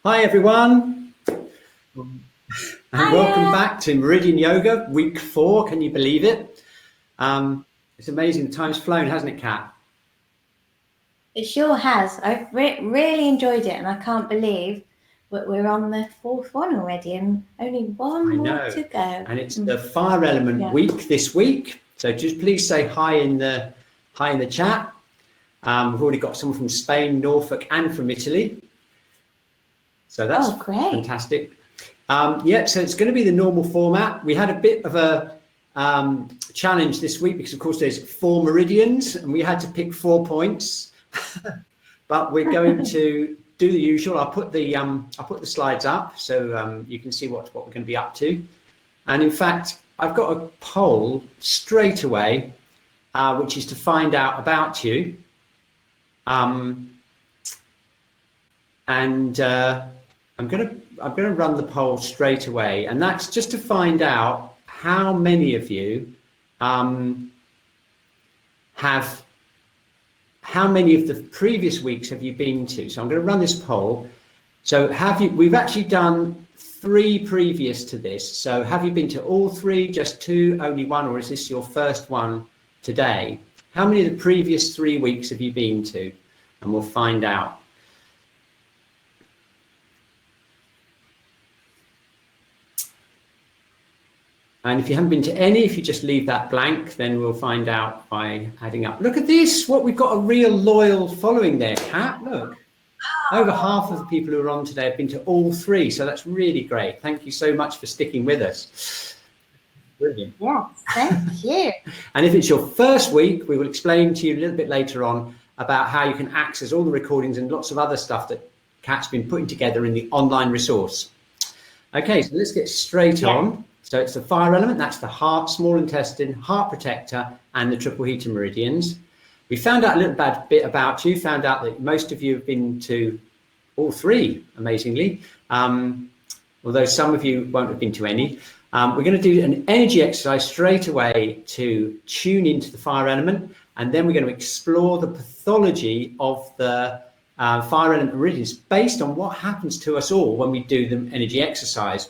Hi everyone, and welcome back to Meridian Yoga, week 4. Can you believe it? It's amazing. The time's flown, hasn't it, Kat? It sure has. I've really enjoyed it, and I can't believe we're on the 4th one already, and only one more to go. And it's the Fire Element week this week. So just please say hi in the chat. We've already got someone from Spain, Norfolk, and from Italy. So that's great. Fantastic. So it's going to be the normal format. We had a bit of a challenge this week because, of course, there's 4 meridians, and we had to pick 4 points. But we're going to do the usual. I'll put the slides up so you can see what we're going to be up to. And in fact, I've got a poll straight away, which is to find out about you. I'm going to run the poll straight away, and that's just to find out how many of you how many of the previous weeks have you been to? So I'm going to run this poll. So we've actually done 3 previous to this. So have you been to all 3, just 2, only 1, or is this your first one today? How many of the previous 3 weeks have you been to? And we'll find out. And if you haven't been to any, if you just leave that blank, then we'll find out by adding up. Look at this, we've got a real loyal following there, Kat. Look, over half of the people who are on today have been to all 3. So that's really great. Thank you so much for sticking with us. Brilliant. Yes, thank you. And if it's your first week, we will explain to you a little bit later on about how you can access all the recordings and lots of other stuff that Kat's been putting together in the online resource. Okay, so let's get straight on. So it's the Fire Element, that's the Heart Small Intestine, Heart Protector, and the Triple Heater Meridians. We found out a little bit about you, found out that most of you have been to all 3, amazingly, although some of you won't have been to any. We're going to do an energy exercise straight away to tune into the Fire Element, and then we're going to explore the pathology of the Fire Element Meridians based on what happens to us all when we do the energy exercise.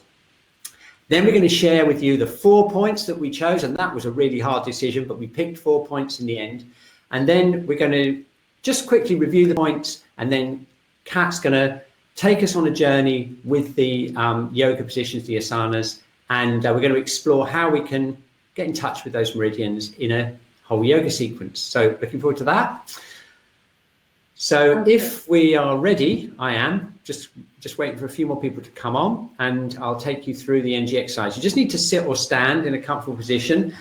Then we're going to share with you the 4 points that we chose, and that was a really hard decision, but we picked 4 points in the end. And then we're going to just quickly review the points, and then Kat's going to take us on a journey with the yoga positions, the asanas, and we're going to explore how we can get in touch with those meridians in a whole yoga sequence. So looking forward to that. So if we are ready, I am just waiting for a few more people to come on, and I'll take you through the energy exercise. You just need to sit or stand in a comfortable position.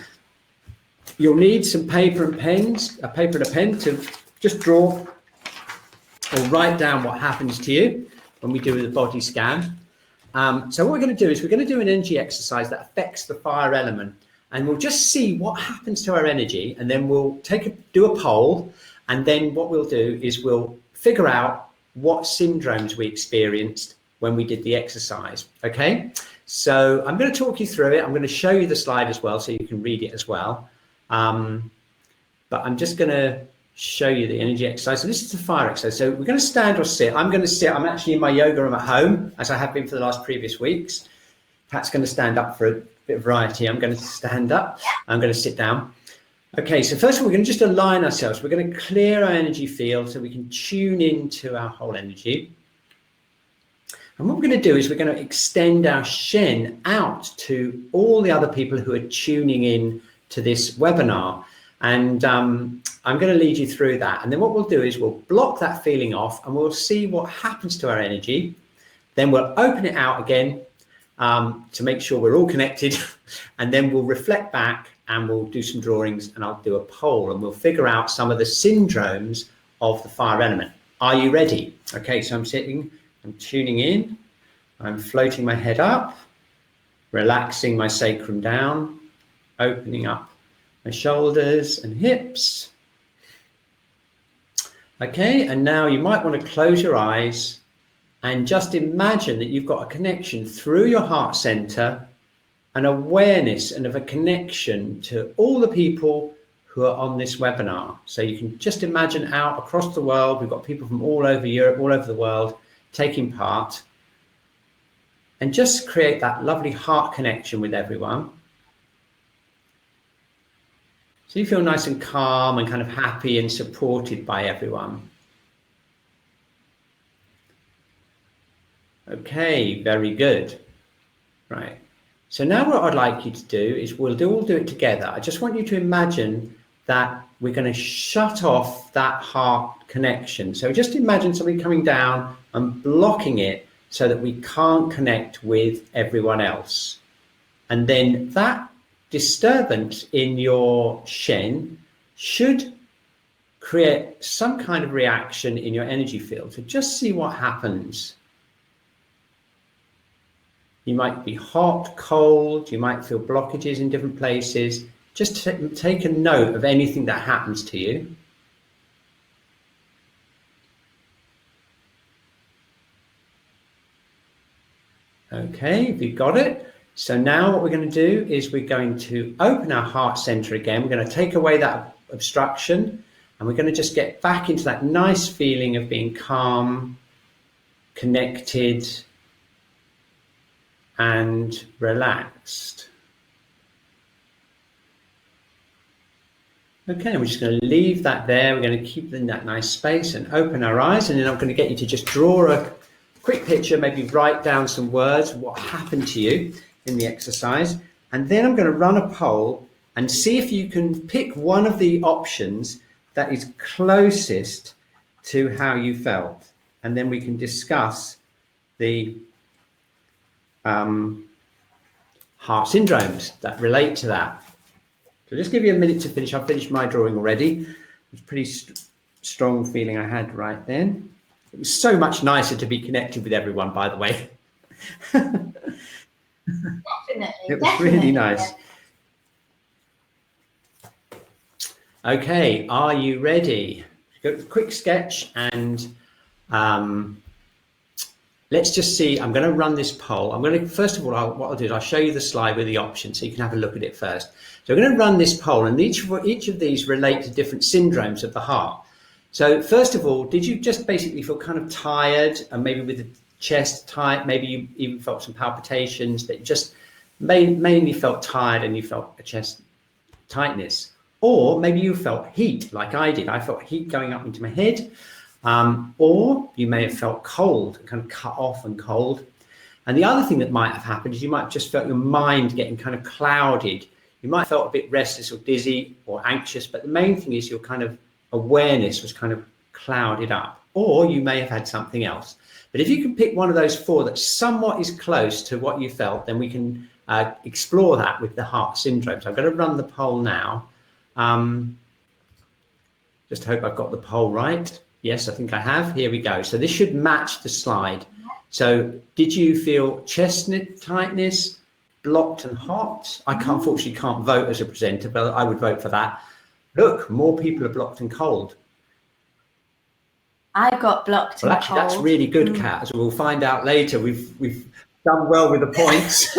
You'll need some paper and pens, a paper and a pen to just draw or write down what happens to you when we do the body scan. So what we're going to do is we're going to do an energy exercise that affects the fire element, and we'll just see what happens to our energy, and then we'll do a poll. And then what we'll do is we'll figure out what syndromes we experienced when we did the exercise. Okay, so I'm going to talk you through it. I'm going to show you the slide as well so you can read it as well. But I'm just going to show you the energy exercise. So this is the fire exercise. So we're going to stand or sit. I'm going to sit. I'm actually in my yoga room at home, as I have been for the last previous weeks. Pat's going to stand up for a bit of variety. I'm going to stand up. I'm going to sit down. Okay, so first of all, we're going to just align ourselves. We're going to clear our energy field so we can tune into our whole energy. And what we're going to do is we're going to extend our Shen out to all the other people who are tuning in to this webinar. And I'm going to lead you through that. And then what we'll do is we'll block that feeling off, and we'll see what happens to our energy. Then we'll open it out again to make sure we're all connected. And then we'll reflect back, and we'll do some drawings, and I'll do a poll, and we'll figure out some of the syndromes of the fire element. Are you ready? Okay, so I'm sitting, I'm tuning in, I'm floating my head up, relaxing my sacrum down, opening up my shoulders and hips. Okay, and now you might want to close your eyes and just imagine that you've got a connection through your heart center, an awareness and of a connection to all the people who are on this webinar. So you can just imagine out across the world, we've got people from all over Europe, all over the world taking part. and just create that lovely heart connection with everyone. So you feel nice and calm and kind of happy and supported by everyone. Okay, very good. Right. So now what I'd like you to do is we'll all do it together. I just want you to imagine that we're going to shut off that heart connection. So just imagine something coming down and blocking it so that we can't connect with everyone else. And then that disturbance in your Shen should create some kind of reaction in your energy field. So just see what happens. You might be hot, cold, you might feel blockages in different places. Just take a note of anything that happens to you. Okay, have you got it? So now what we're going to do is we're going to open our heart center again. We're going to take away that obstruction, and we're going to just get back into that nice feeling of being calm, connected, and relaxed. Okay, we're just going to leave that there. We're going to keep in that nice space and open our eyes, and then I'm going to get you to just draw a quick picture, maybe write down some words, what happened to you in the exercise, and then I'm going to run a poll and see if you can pick one of the options that is closest to how you felt, and then we can discuss the heart syndromes that relate to that. So just give you a minute to finish. I've finished my drawing already. It's a pretty strong feeling I had right then. It was so much nicer to be connected with everyone, by the way. Definitely. It was really nice. Okay, are you ready? Go to a quick sketch and let's just see. I'm going to run this poll. I'm going to, first of all, what I'll do is I'll show you the slide with the options so you can have a look at it first. So I'm going to run this poll, and each of these relate to different syndromes of the heart. So first of all, did you just basically feel kind of tired, and maybe with the chest tight, maybe you even felt some palpitations, but just mainly felt tired and you felt a chest tightness? Or maybe you felt heat like I did. I felt heat going up into my head. Or you may have felt cold, kind of cut off and cold. And the other thing that might have happened is you might have just felt your mind getting kind of clouded. You might have felt a bit restless or dizzy or anxious, but the main thing is your kind of awareness was kind of clouded up. Or you may have had something else. But if you can pick one of those four that somewhat is close to what you felt, then we can explore that with the heart syndrome. So I'm going to run the poll now. Just hope I've got the poll right. Yes, I think I have. Here we go. So this should match the slide. So did you feel chest tightness, blocked and hot? I unfortunately can't vote as a presenter, but I would vote for that. Look, more people are blocked and cold. I got blocked and actually, cold. That's really good, Kat, as we'll find out later. We've done well with the points.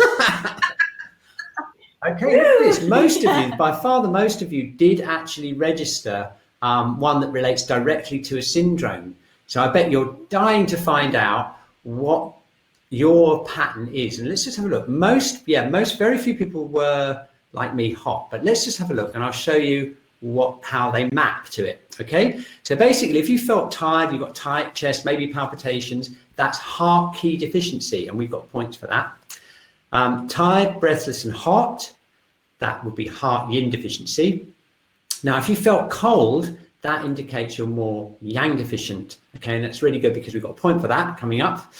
Okay, look at this. Most of you, by far the most of you, did actually register one that relates directly to a syndrome. So I bet you're dying to find out what your pattern is. And let's just have a look. Very few people were like me, hot, but let's just have a look and I'll show you how they map to it. Okay, so basically if you felt tired, you've got tight chest, maybe palpitations, that's heart key deficiency, and we've got points for that. Tired, breathless and hot, that would be heart yin deficiency. Now, if you felt cold, that indicates you're more yang deficient. Okay, and that's really good because we've got a point for that coming up.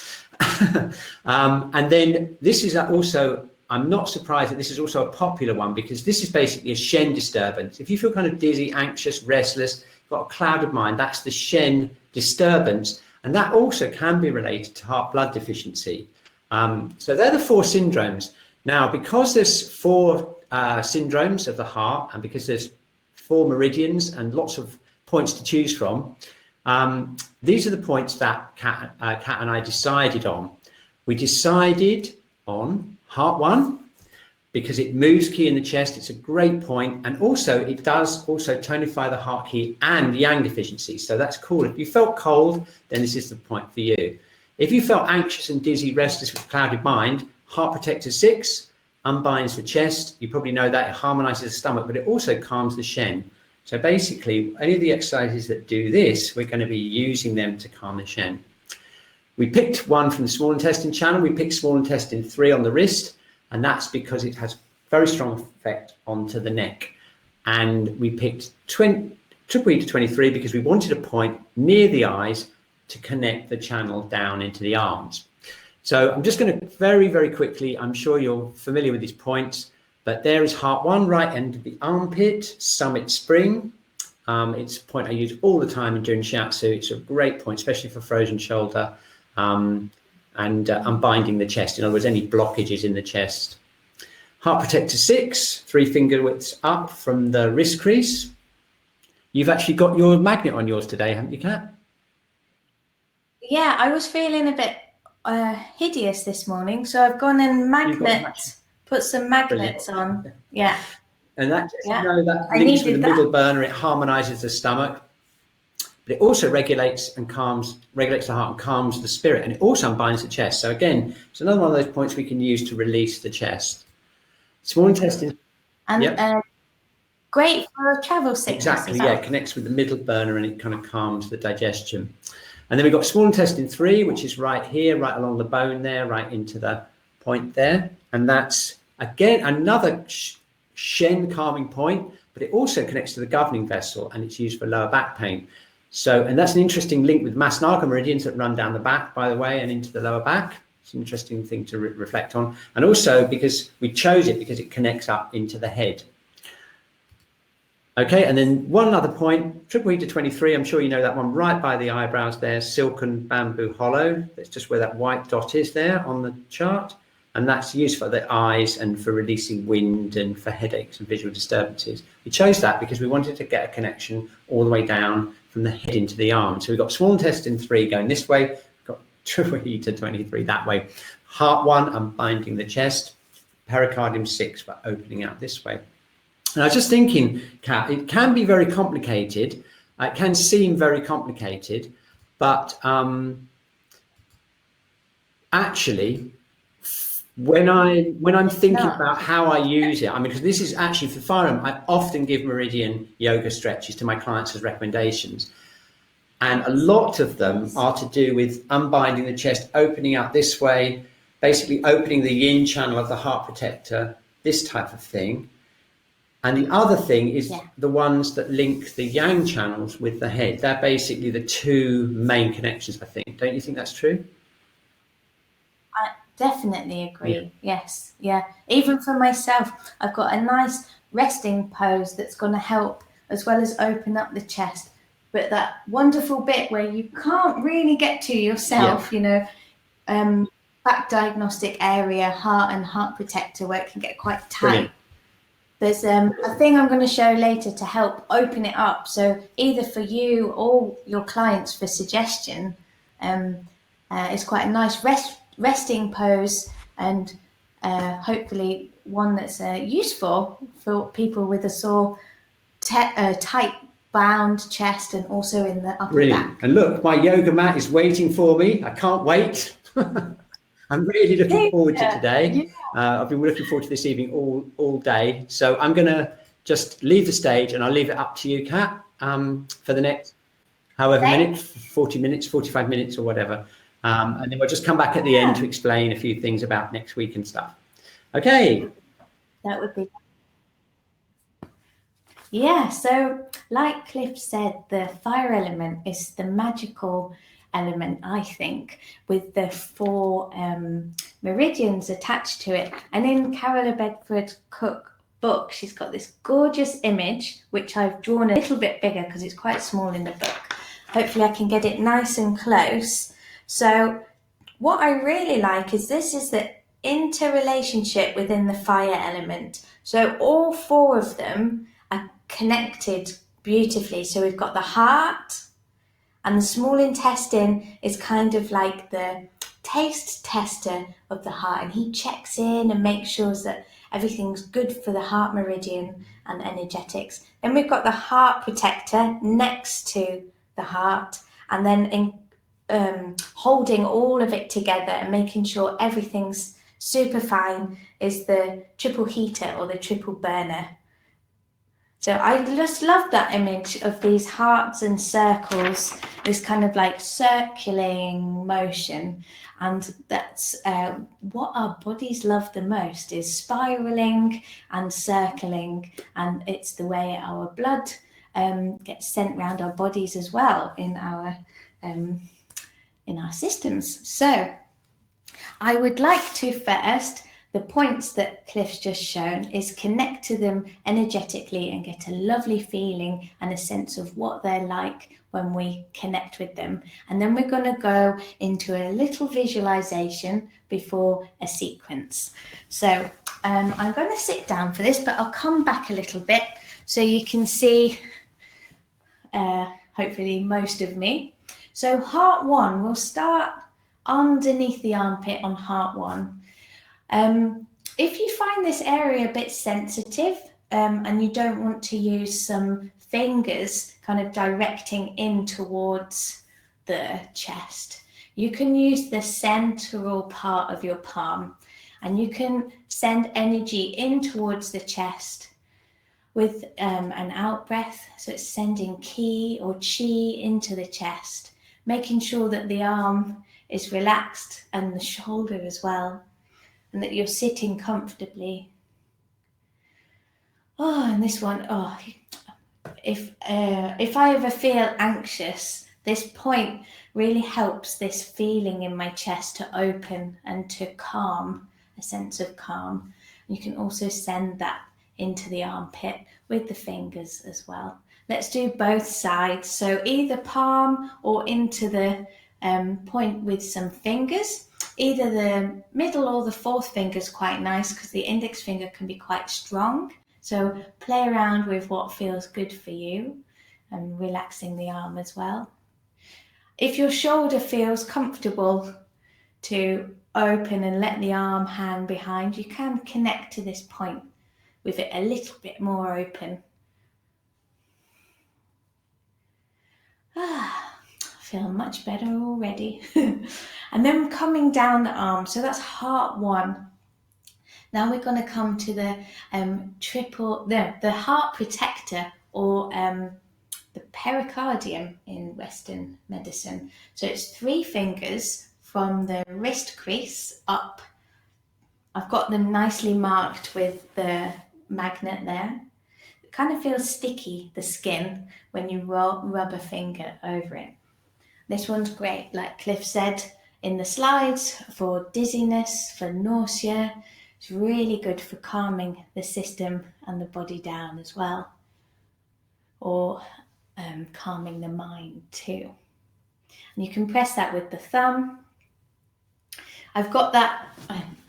And then this is also, I'm not surprised that this is also a popular one because this is basically a Shen disturbance. If you feel kind of dizzy, anxious, restless, got a clouded mind, that's the Shen disturbance. And that also can be related to heart blood deficiency. So they're the four syndromes. Now, because there's four syndromes of the heart, and because there's four meridians and lots of points to choose from, these are the points that Kat and I decided on. We decided on heart 1 because it moves ki in the chest. It's a great point, and also it does also tonify the heart ki and yang deficiency. So that's cool. If you felt cold, then this is the point for you. If you felt anxious and dizzy, restless with clouded mind, Heart Protector 6 unbinds the chest. You probably know that it harmonizes the stomach, but it also calms the Shen. So basically, any of the exercises that do this, we're going to be using them to calm the Shen. We picked one from the small intestine channel. We picked small intestine 3 on the wrist, and that's because it has very strong effect onto the neck. And we picked triple E to 23 because we wanted a point near the eyes to connect the channel down into the arms. So I'm just going to very, very quickly, I'm sure you're familiar with these points, but there is Heart 1, right end of the armpit, summit spring. It's a point I use all the time during Shiatsu. It's a great point, especially for frozen shoulder and unbinding the chest. In other words, any blockages in the chest. Heart Protector 6, 3 finger widths up from the wrist crease. You've actually got your magnet on yours today, haven't you, Kat? Yeah, I was feeling a bit hideous this morning, so I've gone and put some magnets on. Yeah. And that, you know, that links with the middle burner. It harmonizes the stomach, but it also regulates the heart and calms the spirit, and it also unbinds the chest. So again, it's another one of those points we can use to release the chest. Small intestine. And great for travel sickness. Exactly, yeah, it connects with the middle burner and it kind of calms the digestion. And then we've got small intestine 3, which is right here, right along the bone there, right into the point there. And that's, again, another Shen calming point, but it also connects to the governing vessel and it's used for lower back pain. So, and that's an interesting link with Masnaga meridians that run down the back, by the way, and into the lower back. It's an interesting thing to reflect on. And also because we chose it because it connects up into the head. Okay, and then one other point, triple E to 23, I'm sure you know that one, right by the eyebrows there, silken bamboo hollow. That's just where that white dot is there on the chart. And that's used for the eyes and for releasing wind and for headaches and visual disturbances. We chose that because we wanted to get a connection all the way down from the head into the arm. So we've got small intestine 3 going this way, we've got triple E to 23 that way. Heart 1, unbinding the chest. Pericardium 6 for opening out this way. And I was just thinking, Kat, it can be very complicated. It can seem very complicated, but actually, when I'm thinking about how I use it, I mean, because this is actually for Fire Element, I often give Meridian yoga stretches to my clients as recommendations. And a lot of them are to do with unbinding the chest, opening out this way, basically opening the yin channel of the heart protector, this type of thing. And the other thing is the ones that link the yang channels with the head. They're basically the two main connections, I think. Don't you think that's true? I definitely agree. Yeah. Yes. Yeah. Even for myself, I've got a nice resting pose that's going to help as well as open up the chest. But that wonderful bit where you can't really get to yourself, you know, back diagnostic area, heart and heart protector, where it can get quite tight. Brilliant. There's a thing I'm going to show later to help open it up. So either for you or your clients for suggestion, it's quite a nice resting pose and hopefully one that's useful for people with a sore, tight bound chest and also in the upper back. And look, my yoga mat is waiting for me. I can't wait. I'm really looking forward to today. I've been looking forward to this evening all day. So I'm going to just leave the stage and I'll leave it up to you, Kat, for the next however minutes, 40 minutes, 45 minutes or whatever. And then we'll just come back at the end to explain a few things about next week and stuff. Okay. That would be. Yeah, so like Cliff said, the fire element is the magical element, I think, with the 4 meridians attached to it. And in Carola Bedford Cook book, she's got this gorgeous image, which I've drawn a little bit bigger because it's quite small in the book. Hopefully I can get it nice and close. So what I really like is this is the interrelationship within the fire element. So all 4 of them are connected beautifully. So we've got the heart, and the small intestine is kind of like the taste tester of the heart, and he checks in and makes sure that everything's good for the heart meridian and energetics. Then we've got the heart protector next to the heart, and then holding all of it together and making sure everything's super fine is the triple heater or the triple burner. So I just love that image of these hearts and circles, this kind of like circulating motion. And that's what our bodies love the most, is spiraling and circling. And it's the way our blood gets sent around our bodies as well in our systems. So I would like to first, the points that Cliff's just shown, is connect to them energetically and get a lovely feeling and a sense of what they're like when we connect with them. And then we're going to go into a little visualization before a sequence. So I'm going to sit down for this, but I'll come back a little bit so you can see hopefully most of me. So heart 1, we'll start underneath the armpit on heart 1. If you find this area a bit sensitive and you don't want to use some fingers kind of directing in towards the chest, you can use the central part of your palm and you can send energy in towards the chest with an out breath. So it's sending ki or chi into the chest, making sure that the arm is relaxed and the shoulder as well, and that you're sitting comfortably. Oh, and this one, if I ever feel anxious, this point really helps this feeling in my chest to open and to calm, a sense of calm. You can also send that into the armpit with the fingers as well. Let's do both sides. So either palm or into the point with some fingers. Either the middle or the fourth finger is quite nice because the index finger can be quite strong. So play around with what feels good for you and relaxing the arm as well. If your shoulder feels comfortable to open and let the arm hang behind, you can connect to this point with it a little bit more open. I feel much better already. And then coming down the arm, so that's heart 1. Now we're going to come to the the heart protector, or the pericardium in Western medicine. So it's 3 fingers from the wrist crease up. I've got them nicely marked with the magnet there. It kind of feels sticky, the skin, when you rub a finger over it. This one's great, like Cliff said in the slides, for dizziness, for nausea. It's really good for calming the system and the body down as well, or calming the mind too. And you can press that with the thumb. I've got that,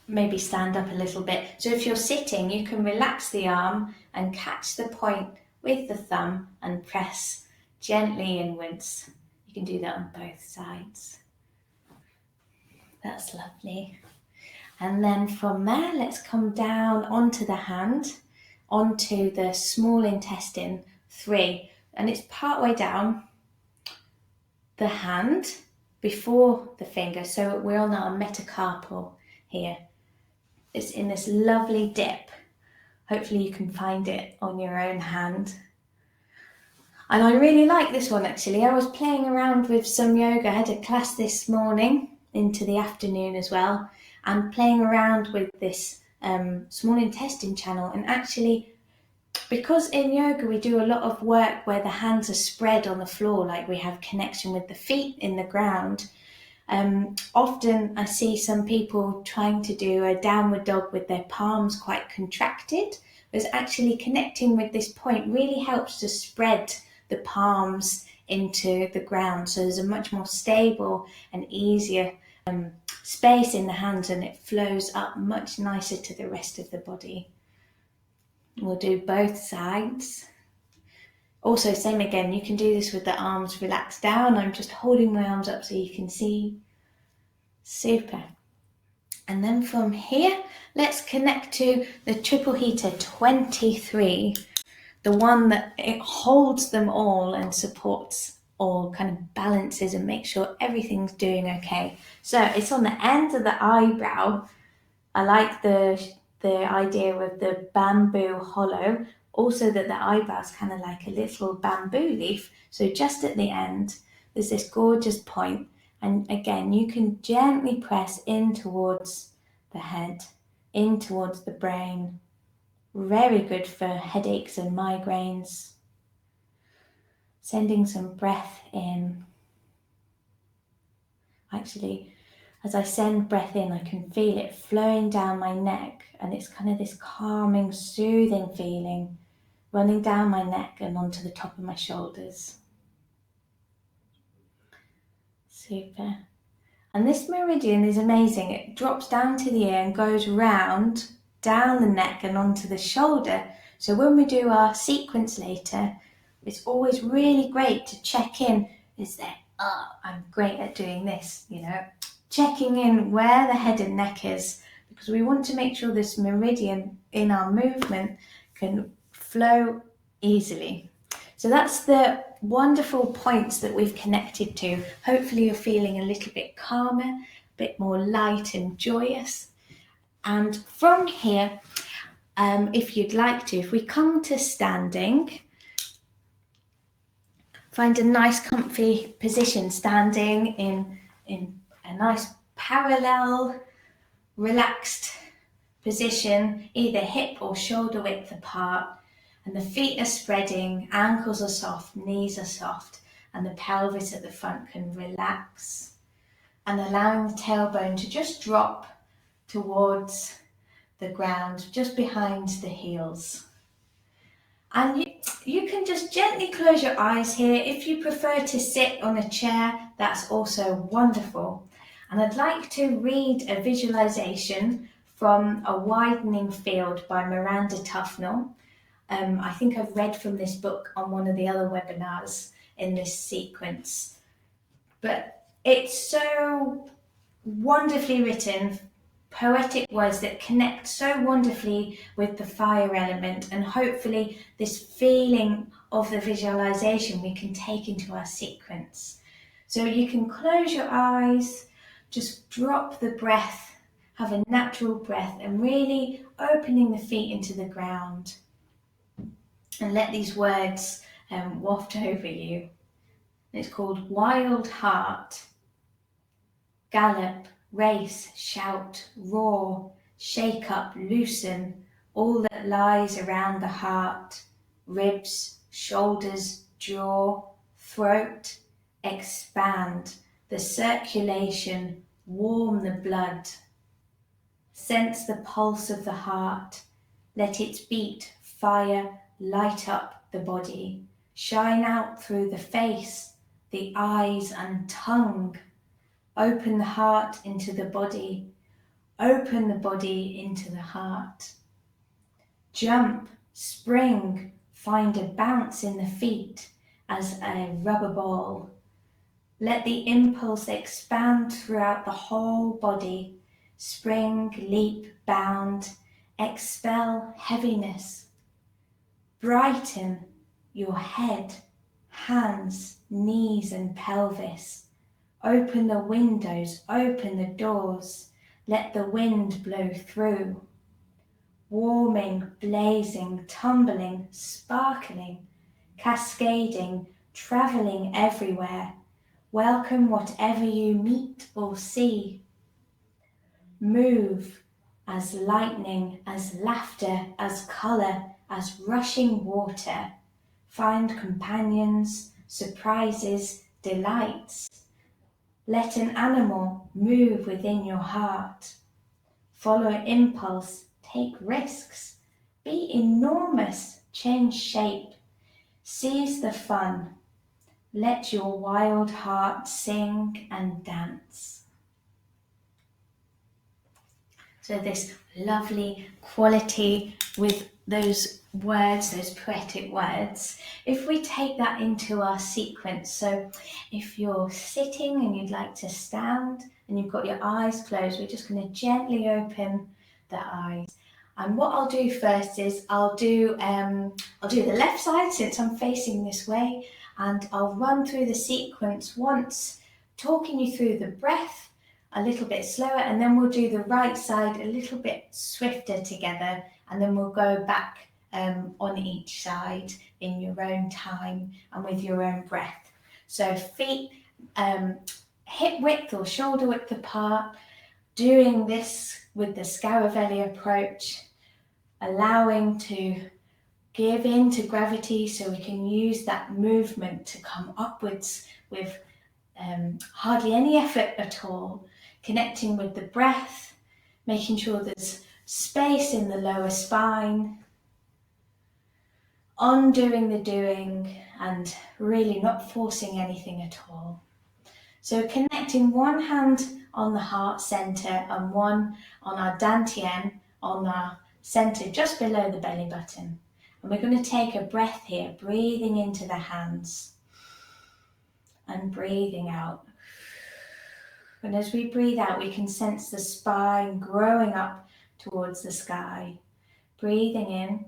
maybe stand up a little bit. So if you're sitting, you can relax the arm and catch the point with the thumb and press gently inwards. You can do that on both sides. That's lovely. And then from there, let's come down onto the hand, onto the small intestine 3. And it's part way down the hand before the finger. So we're on our metacarpal here. It's in this lovely dip. Hopefully you can find it on your own hand. And I really like this one actually. I was playing around with some yoga. I had a class this morning into the afternoon as well, and playing around with this small intestine channel. And actually, because in yoga we do a lot of work where the hands are spread on the floor, like we have connection with the feet in the ground, often I see some people trying to do a downward dog with their palms quite contracted, whereas actually connecting with this point really helps to spread the palms into the ground. So there's a much more stable and easier space in the hands, and it flows up much nicer to the rest of the body. We'll do both sides. Also, same again, you can do this with the arms relaxed down. I'm just holding my arms up so you can see. Super. And then from here, let's connect to the triple heater 23, the one that it holds them all and supports all kind of balances and make sure everything's doing okay. So it's on the end of the eyebrow. I like the idea of the bamboo hollow, also that the eyebrow's kind of like a little bamboo leaf. So just at the end, there's this gorgeous point. And again, you can gently press in towards the head, in towards the brain. Very good for headaches and migraines. Sending some breath in. Actually, as I send breath in, I can feel it flowing down my neck, and it's kind of this calming, soothing feeling running down my neck and onto the top of my shoulders. Super. And this meridian is amazing. It drops down to the ear and goes round, down the neck and onto the shoulder. So when we do our sequence later, it's always really great to check in. Is there, I'm great at doing this, checking in where the head and neck is, because we want to make sure this meridian in our movement can flow easily. So that's the wonderful points that we've connected to. Hopefully you're feeling a little bit calmer, a bit more light and joyous. And from here, if you'd like to, if we come to standing, find a nice comfy position, standing in a nice parallel, relaxed position, either hip or shoulder width apart. And the feet are spreading, ankles are soft, knees are soft, and the pelvis at the front can relax. And allowing the tailbone to just drop towards the ground, just behind the heels. And you can just gently close your eyes here. If you prefer to sit on a chair, that's also wonderful. And I'd like to read a visualization from A Widening Field by Miranda Tufnell. I think I've read from this book on one of the other webinars in this sequence. But it's so wonderfully written, poetic words that connect so wonderfully with the fire element, and hopefully this feeling of the visualization we can take into our sequence. So you can close your eyes, just drop the breath, have a natural breath, and really opening the feet into the ground. And let these words waft over you. It's called Wild Heart. Gallop, race, shout, roar, shake up, loosen all that lies around the heart, ribs, shoulders, jaw, throat, expand the circulation, warm the blood. Sense the pulse of the heart, let its beat, fire, light up the body, shine out through the face, the eyes and tongue. Open the heart into the body, open the body into the heart. Jump, spring, find a bounce in the feet as a rubber ball. Let the impulse expand throughout the whole body. Spring, leap, bound, expel heaviness. Brighten your head, hands, knees and pelvis. Open the windows, open the doors. Let the wind blow through. Warming, blazing, tumbling, sparkling, cascading, travelling everywhere. Welcome whatever you meet or see. Move as lightning, as laughter, as colour, as rushing water. Find companions, surprises, delights. Let an animal move within your heart. Follow impulse, take risks. Be enormous, change shape. Seize the fun. Let your wild heart sing and dance. So this lovely quality with those words, those poetic words, if we take that into our sequence. So if you're sitting and you'd like to stand and you've got your eyes closed, we're just going to gently open the eyes. And what I'll do first is I'll do the left side since I'm facing this way, and I'll run through the sequence once, talking you through the breath a little bit slower, and then we'll do the right side a little bit swifter together, and then we'll go back on each side in your own time and with your own breath. So feet hip width or shoulder width apart, doing this with the Scaravelli approach, allowing to give in to gravity so we can use that movement to come upwards with hardly any effort at all, connecting with the breath, making sure there's space in the lower spine, undoing the doing and really not forcing anything at all. So connecting one hand on the heart center and one on our dantian, on our center just below the belly button. And we're going to take a breath here, breathing into the hands and breathing out. And as we breathe out, we can sense the spine growing up towards the sky. Breathing in.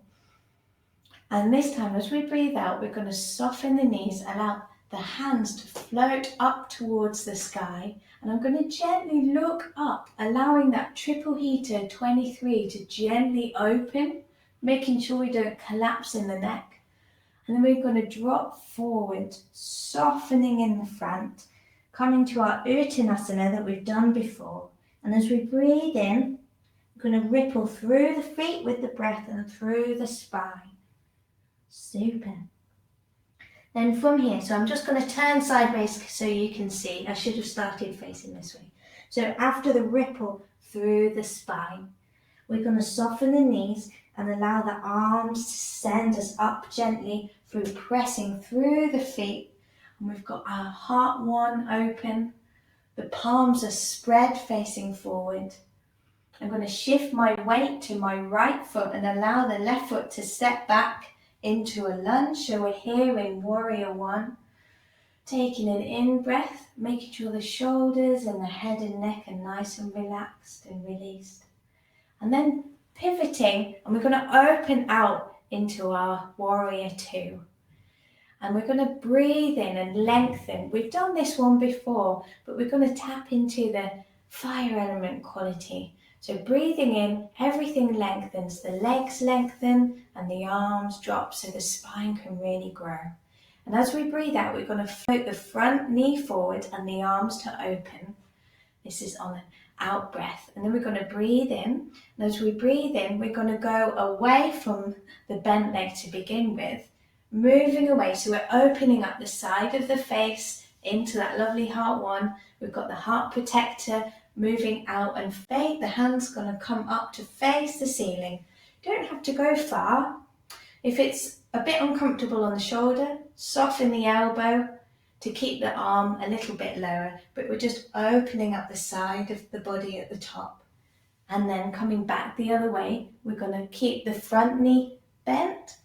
And this time, as we breathe out, we're going to soften the knees, allow the hands to float up towards the sky. And I'm going to gently look up, allowing that triple heater 23 to gently open, making sure we don't collapse in the neck. And then we're going to drop forward, softening in the front, coming to our Uttanasana that we've done before. And as we breathe in, we're going to ripple through the feet with the breath and through the spine. Super. Then from here, so I'm just going to turn sideways so you can see. I should have started facing this way. So after the ripple through the spine, we're going to soften the knees and allow the arms to send us up gently through pressing through the feet. And we've got our heart one open. The palms are spread facing forward. I'm going to shift my weight to my right foot and allow the left foot to step back into a lunge. So we're here in Warrior One. Taking an in breath, making sure the shoulders and the head and neck are nice and relaxed and released. And then pivoting, and we're going to open out into our Warrior Two. And we're going to breathe in and lengthen. We've done this one before, but we're going to tap into the fire element quality. So breathing in, everything lengthens. The legs lengthen and the arms drop so the spine can really grow. And as we breathe out, we're going to float the front knee forward and the arms to open. This is on an out breath. And then we're going to breathe in. And as we breathe in, we're going to go away from the bent leg to begin with, moving away. So we're opening up the side of the face into that lovely heart one. We've got the heart protector moving out and fade. The hand's going to come up to face the ceiling. You don't have to go far. If it's a bit uncomfortable on the shoulder, soften the elbow to keep the arm a little bit lower, but we're just opening up the side of the body at the top. And then coming back the other way, we're going to keep the front knee bent.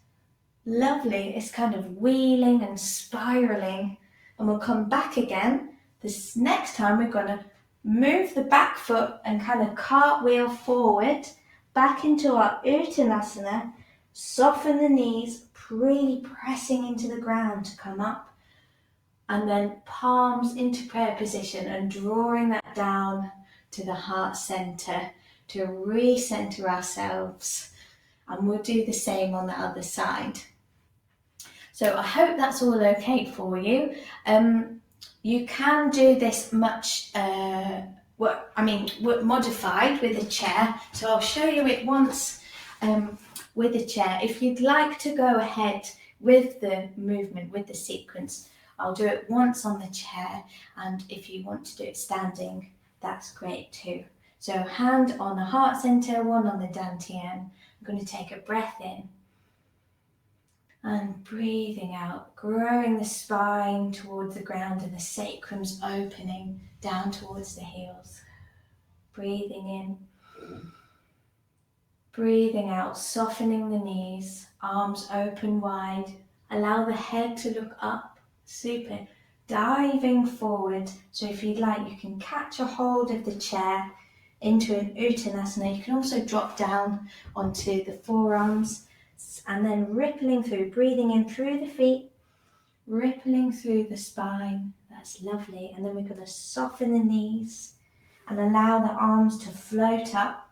Lovely. It's kind of wheeling and spiraling. And we'll come back again. This next time we're going to move the back foot and kind of cartwheel forward back into our Uttanasana. Soften the knees, really pressing into the ground to come up. And then palms into prayer position and drawing that down to the heart center to recenter ourselves. And we'll do the same on the other side. So I hope that's all okay for you. You can do this much modified with a chair. So I'll show you it once with a chair. If you'd like to go ahead with the movement, with the sequence, I'll do it once on the chair. And if you want to do it standing, that's great too. So hand on the heart center, one on the dantian. I'm going to take a breath in. And breathing out, growing the spine towards the ground and the sacrum's opening down towards the heels. Breathing in. Breathing out, softening the knees, arms open wide. Allow the head to look up. Super. Diving forward. So if you'd like, you can catch a hold of the chair into an Uttanasana. You can also drop down onto the forearms. And then rippling through, breathing in through the feet, rippling through the spine. That's lovely. And then we're going to soften the knees and allow the arms to float up.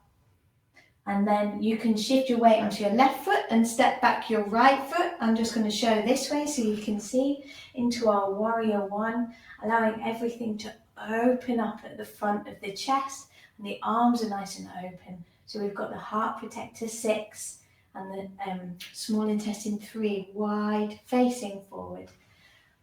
And then you can shift your weight onto your left foot and step back your right foot. I'm just going to show this way so you can see into our warrior one, allowing everything to open up at the front of the chest, and the arms are nice and open. So we've got the heart protector 6 and the small intestine 3 wide facing forward.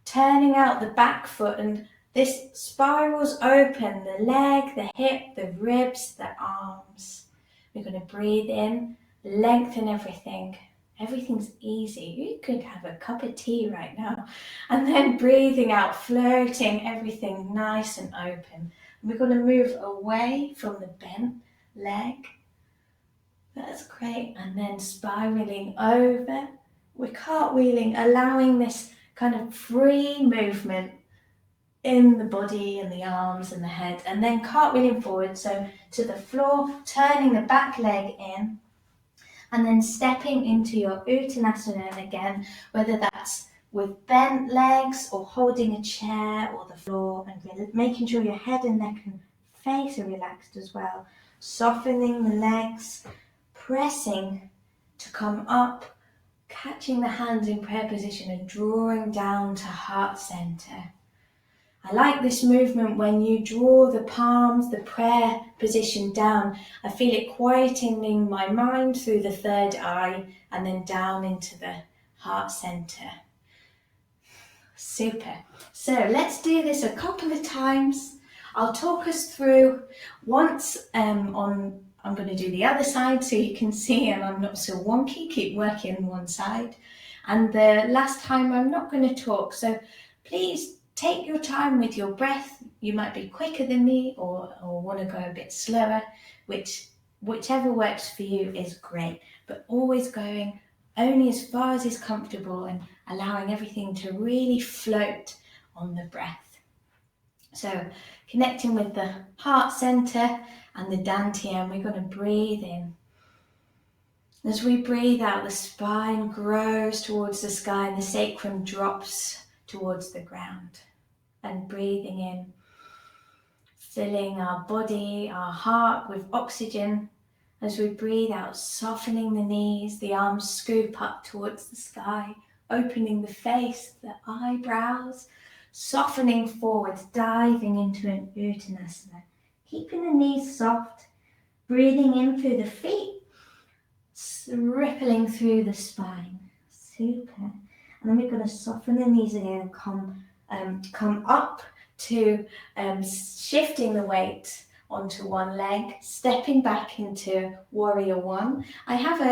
Turning out the back foot, and this spirals open the leg, the hip, the ribs, the arms. We're going to breathe in, lengthen everything. Everything's easy. You could have a cup of tea right now. And then breathing out, floating everything nice and open. And we're going to move away from the bent leg. That's great. And then spiraling over. We're cartwheeling, allowing this kind of free movement in the body and the arms and the head, and then cartwheeling forward, so to the floor, turning the back leg in, and then stepping into your Uttanasana again, whether that's with bent legs or holding a chair or the floor, and making sure your head and neck and face are relaxed as well. Softening the legs, pressing to come up, catching the hands in prayer position and drawing down to heart center. I like this movement when you draw the palms, the prayer position down. I feel it quietening my mind through the third eye and then down into the heart center. Super. So let's do this a couple of times. I'll talk us through once I'm going to do the other side so you can see and I'm not so wonky. Keep working one side. And the last time I'm not going to talk. So please take your time with your breath. You might be quicker than me or want to go a bit slower, whichever works for you is great. But always going only as far as is comfortable and allowing everything to really float on the breath. So connecting with the heart center and the dantian, we're going to breathe in. As we breathe out, the spine grows towards the sky and the sacrum drops towards the ground. And breathing in, filling our body, our heart with oxygen. As we breathe out, softening the knees, the arms scoop up towards the sky, opening the face, the eyebrows, softening forward, diving into an Uttanasana. Keeping the knees soft, breathing in through the feet, rippling through the spine. Super. And then we're going to soften the knees again and come up to shifting the weight onto one leg, stepping back into warrior one. I have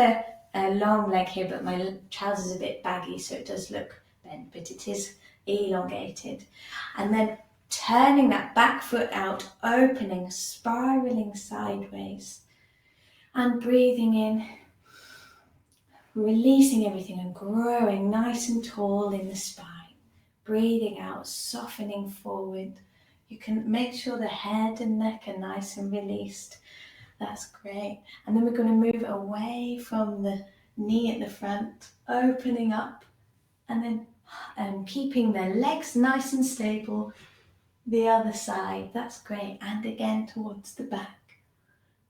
a long leg here, but my trousers are a bit baggy, so it does look bent, but it is elongated. And then turning that back foot out, opening, spiraling sideways, and breathing in, releasing everything and growing nice and tall in the spine. Breathing out, softening forward. You can make sure the head and neck are nice and released. That's great. And then we're going to move away from the knee at the front, opening up, and then keeping the legs nice and stable. The other side, that's great. And again towards the back.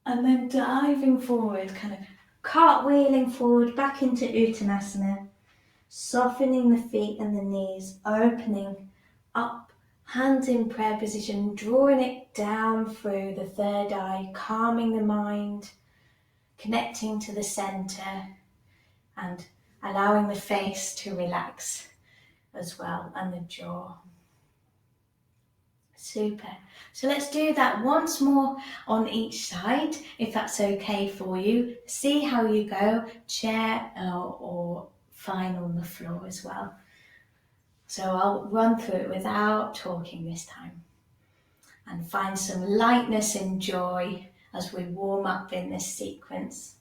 And then diving forward, kind of cartwheeling forward back into Uttanasana. Softening the feet and the knees, opening up, hands in prayer position, drawing it down through the third eye, calming the mind, connecting to the center, and allowing the face to relax as well, and the jaw. Super. So let's do that once more on each side, if that's okay for you. See how you go, chair or fine on the floor as well. So I'll run through it without talking this time and find some lightness and joy as we warm up in this sequence.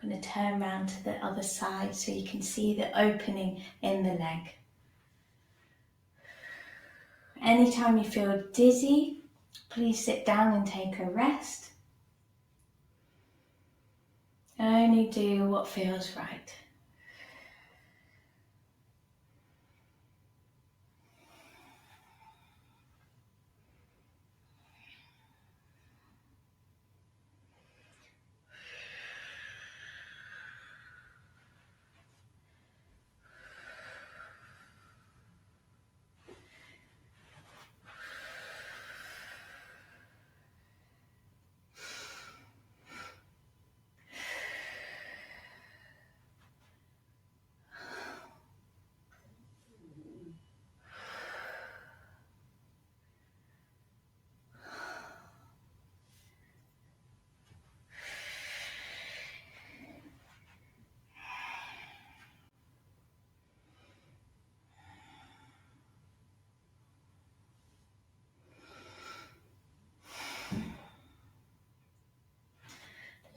I'm going to turn around to the other side so you can see the opening in the leg. Anytime you feel dizzy, please sit down and take a rest. Only do what feels right.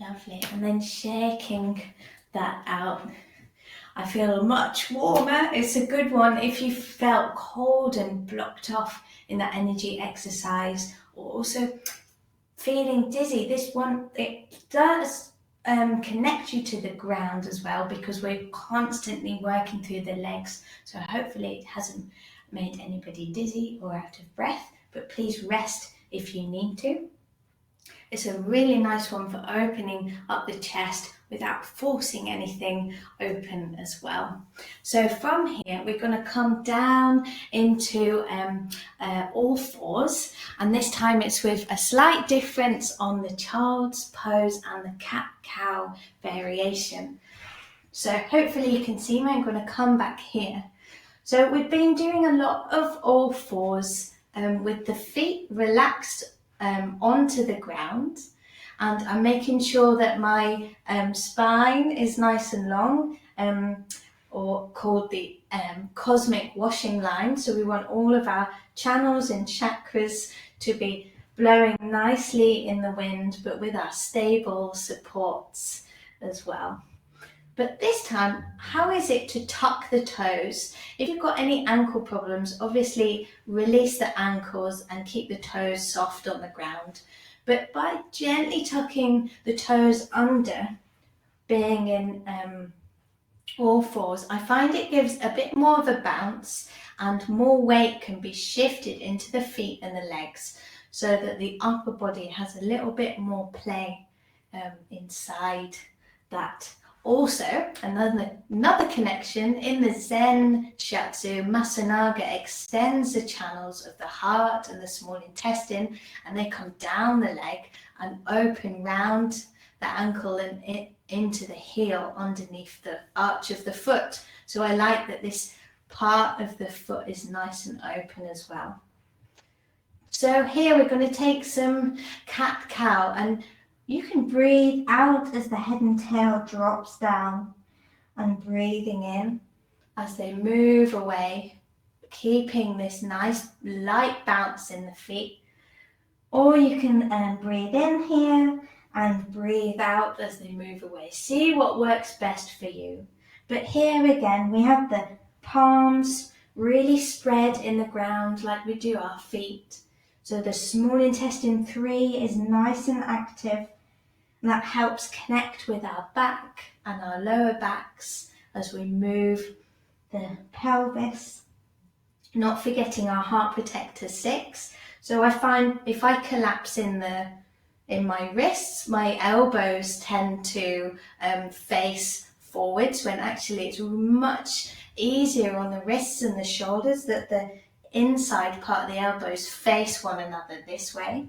Lovely, and then shaking that out. I feel much warmer. It's a good one if you felt cold and blocked off in that energy exercise, or also feeling dizzy. This one, it does connect you to the ground as well, because we're constantly working through the legs. So hopefully it hasn't made anybody dizzy or out of breath, but please rest if you need to. It's a really nice one for opening up the chest without forcing anything open as well. So from here, we're going to come down into all fours, and this time it's with a slight difference on the child's pose and the cat-cow variation. So hopefully you can see me. I'm going to come back here. So we've been doing a lot of all fours with the feet relaxed onto the ground, and I'm making sure that my spine is nice and long, or called the cosmic washing line. So we want all of our channels and chakras to be blowing nicely in the wind, but with our stable supports as well. But this time, how is it to tuck the toes? If you've got any ankle problems, obviously release the ankles and keep the toes soft on the ground. But by gently tucking the toes under, being in all fours, I find it gives a bit more of a bounce, and more weight can be shifted into the feet and the legs, so that the upper body has a little bit more play inside that. Also, another connection in the Zen Shiatsu, Masanaga extends the channels of the heart and the small intestine, and they come down the leg and open round the ankle and into the heel underneath the arch of the foot. So I like that this part of the foot is nice and open as well. So here we're going to take some cat-cow, and you can breathe out as the head and tail drops down, and breathing in as they move away, keeping this nice light bounce in the feet. Or you can breathe in here and breathe out as they move away. See what works best for you. But here again, we have the palms really spread in the ground like we do our feet. So the small intestine 3 is nice and active, and that helps connect with our back and our lower backs as we move the pelvis. Not forgetting our heart protector 6. So I find if I collapse in my wrists, my elbows tend to face forwards, when actually it's much easier on the wrists and the shoulders that the inside part of the elbows face one another this way.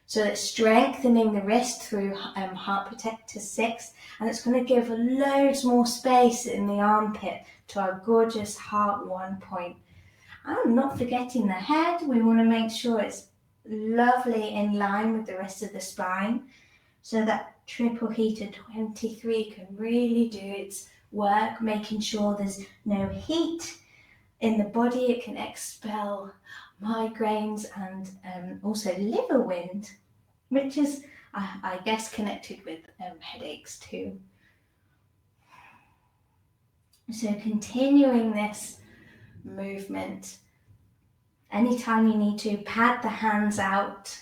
So it's strengthening the wrist through Heart Protector 6, and it's going to give loads more space in the armpit to our gorgeous Heart 1 point. And not forgetting the head, we want to make sure it's lovely in line with the rest of the spine, so that triple heater 23 can really do its work, making sure there's no heat in the body. It can expel migraines and also liver wind, which is, I guess, connected with headaches too. So continuing this movement. Anytime you need to, pad the hands out.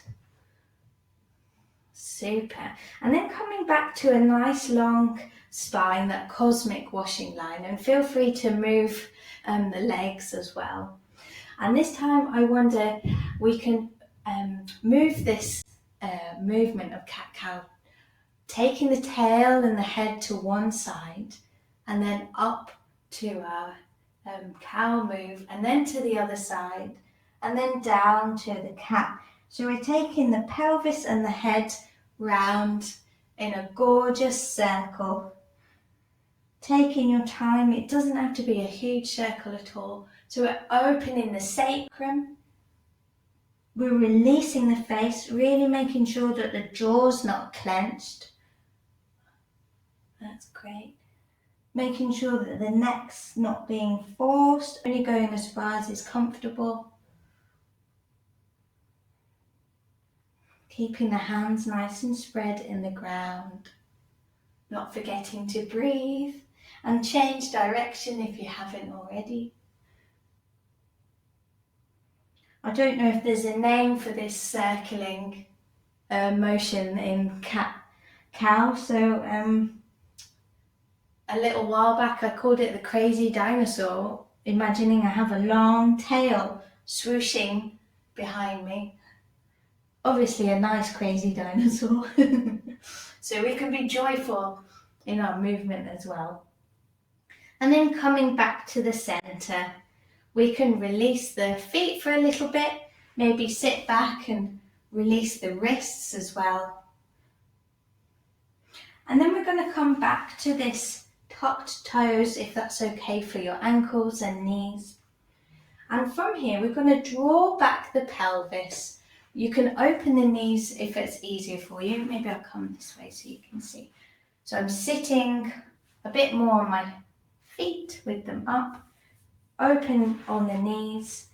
Super. And then coming back to a nice long spine, that cosmic washing line, and feel free to move the legs as well. And this time I wonder we can move this movement of cat-cow, taking the tail and the head to one side and then up to our cow move, and then to the other side and then down to the cat. So we're taking the pelvis and the head round in a gorgeous circle. Taking your time, it doesn't have to be a huge circle at all. So we're opening the sacrum, we're releasing the face, really making sure that the jaw's not clenched. That's great. Making sure that the neck's not being forced, only going as far as is comfortable. Keeping the hands nice and spread in the ground. Not forgetting to breathe and change direction if you haven't already. I don't know if there's a name for this circling motion in cat-cow, so a little while back I called it the crazy dinosaur, imagining I have a long tail swooshing behind me. Obviously a nice crazy dinosaur. So we can be joyful in our movement as well. And then coming back to the center, we can release the feet for a little bit, maybe sit back and release the wrists as well. And then we're going to come back to this tucked toes, if that's okay for your ankles and knees. And from here, we're going to draw back the pelvis. You can open the knees if it's easier for you. Maybe I'll come this way so you can see. So I'm sitting a bit more on my feet with them up, open on the knees.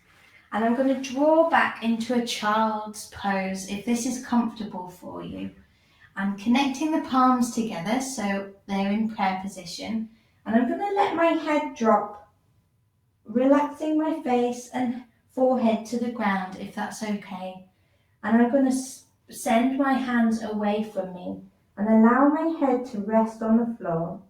And I'm going to draw back into a child's pose if this is comfortable for you. I'm connecting the palms together so they're in prayer position, and I'm going to let my head drop, relaxing my face and forehead to the ground if that's okay. And I'm going to send my hands away from me and allow my head to rest on the floor.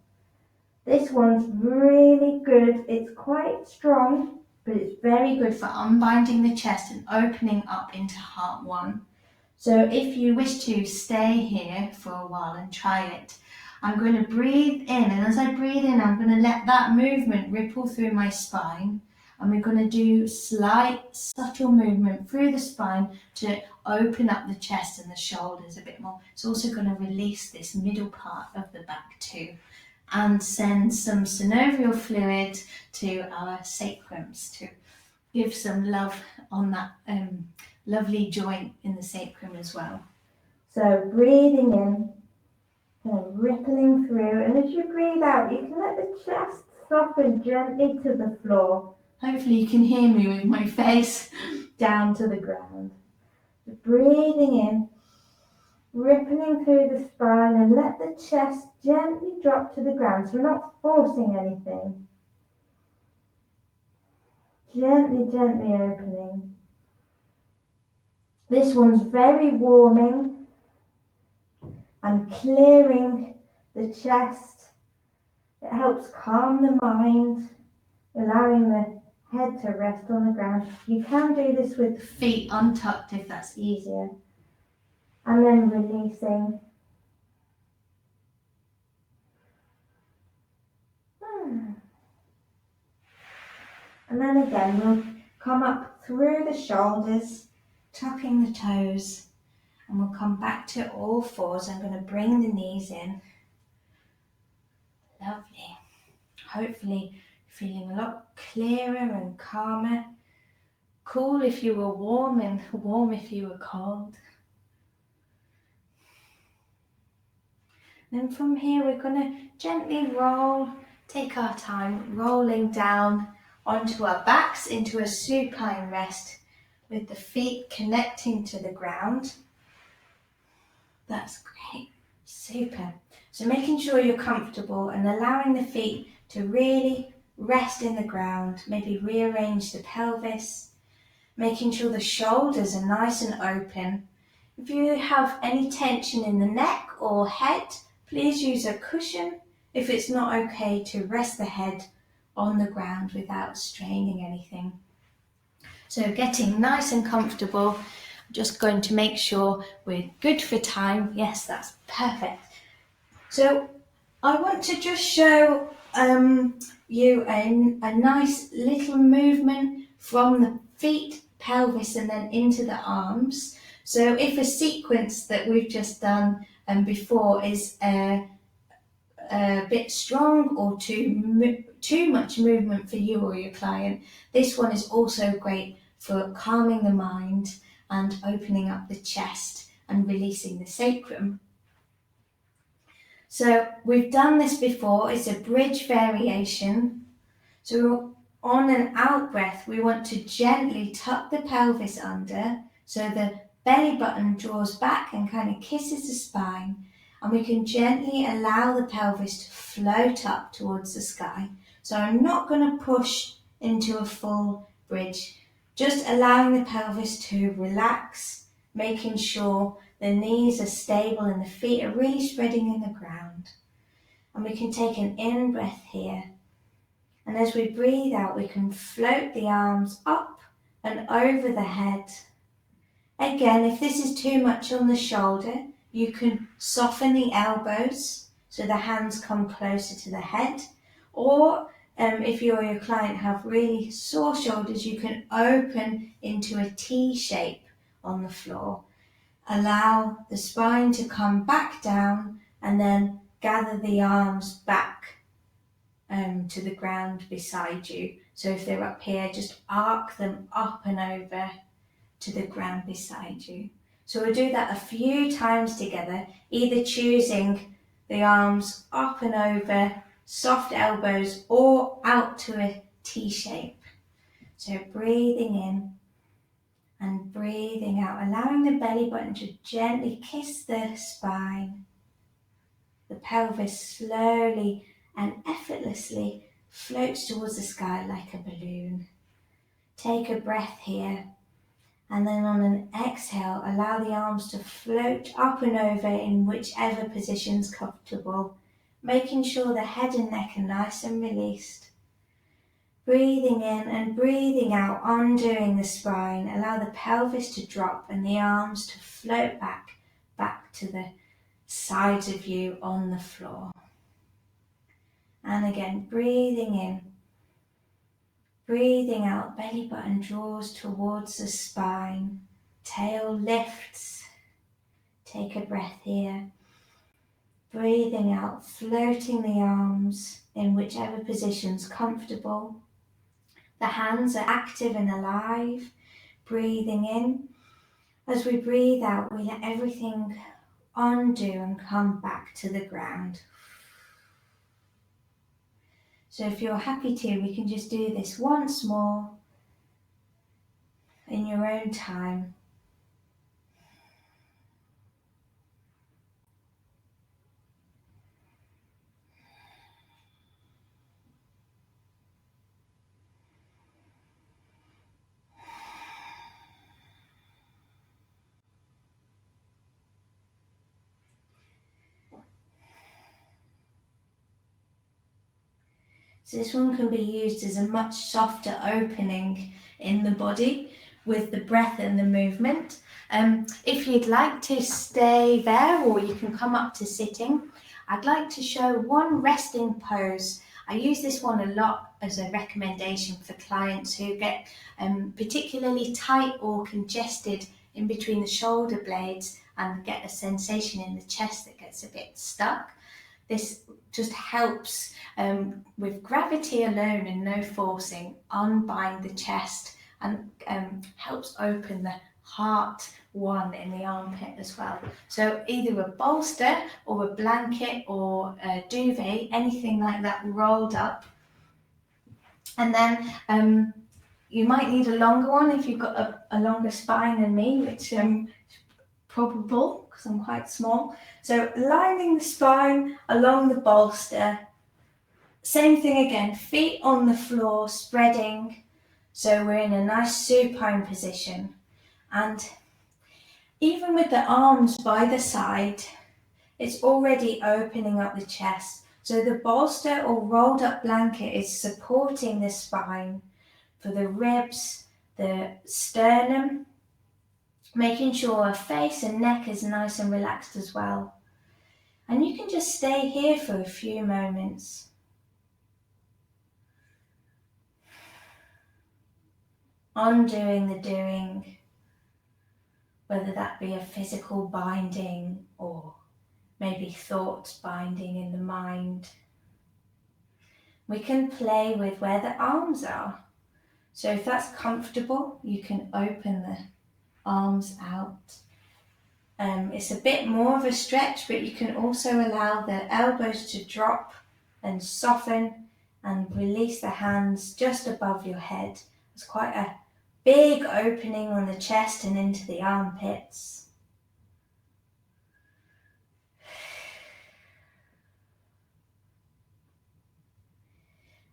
This one's really good. It's quite strong, but it's very good for unbinding the chest and opening up into heart one. So if you wish to stay here for a while and try it, I'm going to breathe in, and as I breathe in, I'm going to let that movement ripple through my spine, and we're going to do slight, subtle movement through the spine to open up the chest and the shoulders a bit more. It's also going to release this middle part of the back too, and send some synovial fluid to our sacrums to give some love on that lovely joint in the sacrum as well. So breathing in, kind of rippling through, and as you breathe out, you can let the chest soften gently to the floor. Hopefully you can hear me with my face down to the ground. So breathing in, rippling through the spine, and let the chest gently drop to the ground. So we're not forcing anything. Gently, gently opening. This one's very warming and clearing the chest. It helps calm the mind, allowing the head to rest on the ground. You can do this with the feet untucked if that's easier. And then releasing. And then again, we'll come up through the shoulders, tucking the toes, and we'll come back to all fours. I'm going to bring the knees in. Lovely. Hopefully feeling a lot clearer and calmer. Cool if you were warm, and warm if you were cold. Then from here we're going to gently roll, take our time, rolling down onto our backs into a supine rest with the feet connecting to the ground. That's great, super. So making sure you're comfortable and allowing the feet to really rest in the ground, maybe rearrange the pelvis, making sure the shoulders are nice and open. If you have any tension in the neck or head, please use a cushion if it's not okay to rest the head on the ground without straining anything. So getting nice and comfortable. I'm just going to make sure we're good for time. Yes, that's perfect. So I want to just show you a nice little movement from the feet, pelvis, and then into the arms. So if a sequence that we've just done before is a bit strong or too much movement for you or your client, this one is also great for calming the mind and opening up the chest and releasing the sacrum. So we've done this before. It's a bridge variation. So on an out breath, we want to gently tuck the pelvis under so the belly button draws back and kind of kisses the spine, and we can gently allow the pelvis to float up towards the sky. So I'm not going to push into a full bridge, just allowing the pelvis to relax, making sure the knees are stable and the feet are really spreading in the ground. And we can take an in breath here. And as we breathe out, we can float the arms up and over the head. Again, if this is too much on the shoulder, you can soften the elbows so the hands come closer to the head. Or if you or your client have really sore shoulders, you can open into a T shape on the floor. Allow the spine to come back down and then gather the arms back to the ground beside you. So if they're up here, just arc them up and over to the ground beside you. So we'll do that a few times together, either choosing the arms up and over, soft elbows, or out to a T shape. So breathing in and breathing out, allowing the belly button to gently kiss the spine. The pelvis slowly and effortlessly floats towards the sky like a balloon. Take a breath here, and then on an exhale, allow the arms to float up and over in whichever position is comfortable, making sure the head and neck are nice and released. Breathing in and breathing out, undoing the spine. Allow the pelvis to drop and the arms to float back to the sides of you on the floor. And again, breathing in, breathing out, belly button draws towards the spine, tail lifts. Take a breath here. Breathing out, floating the arms in whichever position's comfortable. The hands are active and alive. Breathing in. As we breathe out, we let everything undo and come back to the ground. So if you're happy to, we can just do this once more in your own time. So this one can be used as a much softer opening in the body with the breath and the movement. If you'd like to stay there, or you can come up to sitting, I'd like to show one resting pose. I use this one a lot as a recommendation for clients who get particularly tight or congested in between the shoulder blades and get a sensation in the chest that gets a bit stuck. This just helps with gravity alone and no forcing, unbind the chest and helps open the heart one in the armpit as well. So either a bolster or a blanket or a duvet, anything like that rolled up. And then you might need a longer one if you've got a longer spine than me, which probable because I'm quite small. So lining the spine along the bolster, Same thing again, feet on the floor, spreading. So we're in a nice supine position. And even with the arms by the side, it's already opening up the chest. So the bolster or rolled up blanket is supporting the spine for the ribs, the sternum, making sure our face and neck is nice and relaxed as well. And you can just stay here for a few moments. Undoing the doing, whether that be a physical binding or maybe thoughts binding in the mind. We can play with where the arms are. So if that's comfortable, you can open the arms out. It's a bit more of a stretch, but you can also allow the elbows to drop and soften and release the hands just above your head. It's quite a big opening on the chest and into the armpits.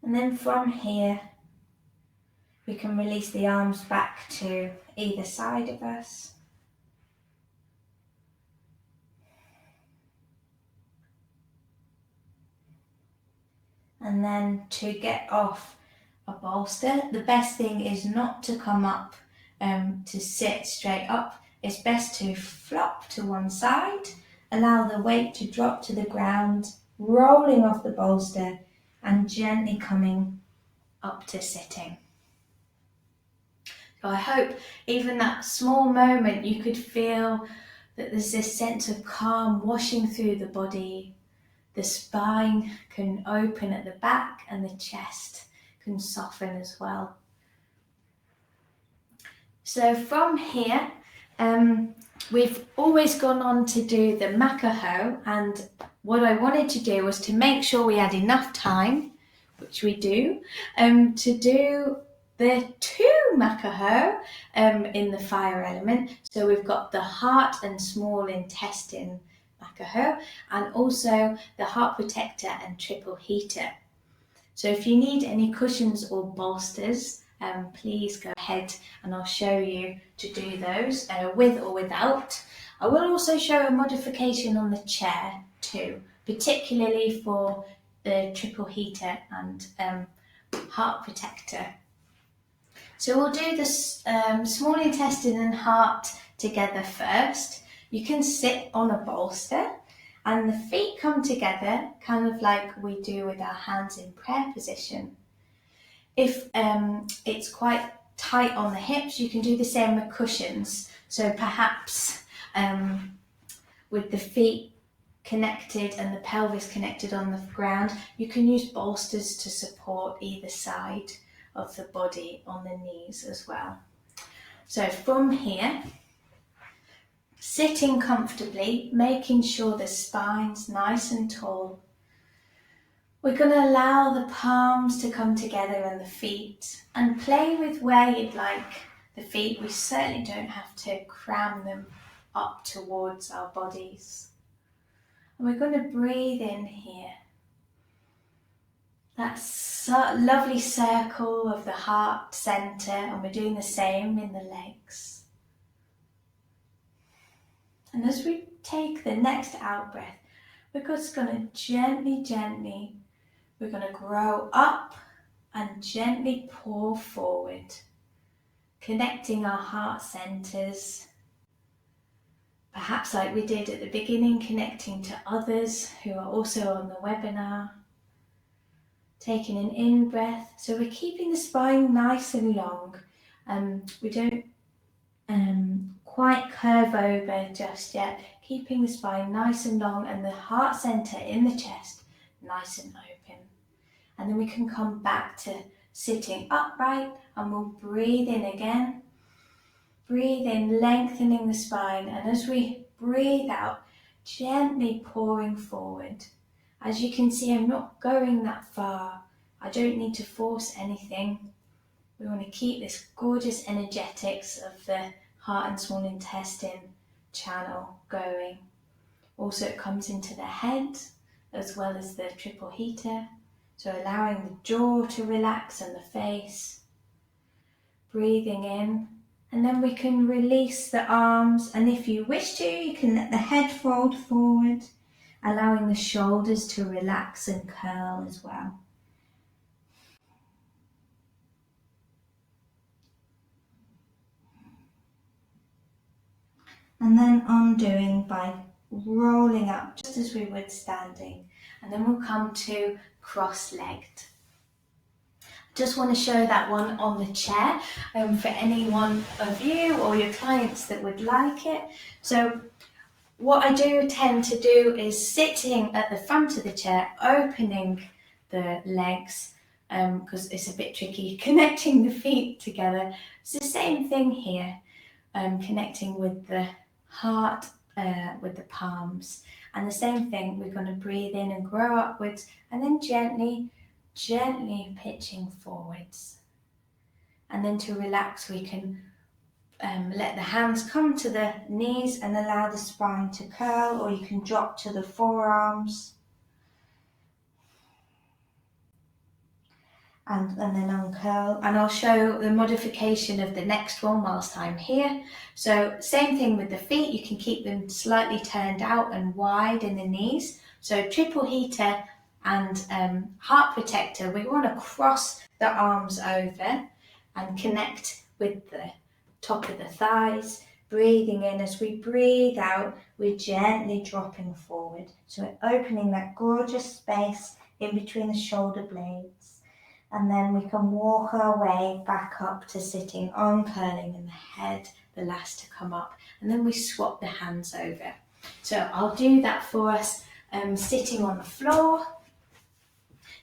And then from here, we can release the arms back to either side of us. And then to get off a bolster, the best thing is not to come up to sit straight up. It's best to flop to one side, allow the weight to drop to the ground, rolling off the bolster and gently coming up to sitting. So I hope even that small moment you could feel that there's this sense of calm washing through the body. The spine can open at the back and the chest can soften as well. So from here, we've always gone on to do the makaho, and what I wanted to do was to make sure we had enough time, which we do, to do the 2 makaho in the fire element. So we've got the heart and small intestine makaho, and also the heart protector and triple heater. So if you need any cushions or bolsters, please go ahead and I'll show you to do those with or without. I will also show a modification on the chair too, particularly for the triple heater and heart protector. So we'll do the small intestine and heart together first. You can sit on a bolster and the feet come together, kind of like we do with our hands in prayer position. If it's quite tight on the hips, you can do the same with cushions. So perhaps with the feet connected and the pelvis connected on the ground, you can use bolsters to support either side of the body on the knees as well. So from here, sitting comfortably, making sure the spine's nice and tall. We're going to allow the palms to come together and the feet, and play with where you'd like the feet. We certainly don't have to cram them up towards our bodies. And we're going to breathe in here. That lovely circle of the heart center, and we're doing the same in the legs. And as we take the next out breath, we're just going to gently, we're going to grow up and gently pour forward, connecting our heart centers. Perhaps like we did at the beginning, connecting to others who are also on the webinar. Taking an in breath, so we're keeping the spine nice and long. We don't quite curve over just yet, keeping the spine nice and long and the heart center in the chest nice and open. And then we can come back to sitting upright, and we'll breathe in again. Breathe in, lengthening the spine, and as we breathe out, gently pouring forward. As you can see, I'm not going that far. I don't need to force anything. We want to keep this gorgeous energetics of the heart and small intestine channel going. Also, it comes into the head as well as the triple heater. So allowing the jaw to relax and the face. Breathing in. And then we can release the arms. And if you wish to, you can let the head fold forward, allowing the shoulders to relax and curl as well. And then undoing by rolling up just as we would standing. And then we'll come to cross-legged. Just want to show that one on the chair for any one of you or your clients that would like it. So what I do tend to do is sitting at the front of the chair, opening the legs, because it's a bit tricky connecting the feet together. It's the same thing here, connecting with the heart, with the palms. And the same thing, we're going to breathe in and grow upwards, and then gently pitching forwards. And then to relax, we can let the hands come to the knees and allow the spine to curl, or you can drop to the forearms. And then uncurl. And I'll show the modification of the next one whilst I'm here. So same thing with the feet, you can keep them slightly turned out and wide in the knees. So triple heater and heart protector, we want to cross the arms over and connect with the top of the thighs. Breathing in, as we breathe out, we're gently dropping forward. So we're opening that gorgeous space in between the shoulder blades. And then we can walk our way back up to sitting, uncurling in the head, the last to come up. And then we swap the hands over. So I'll do that for us sitting on the floor.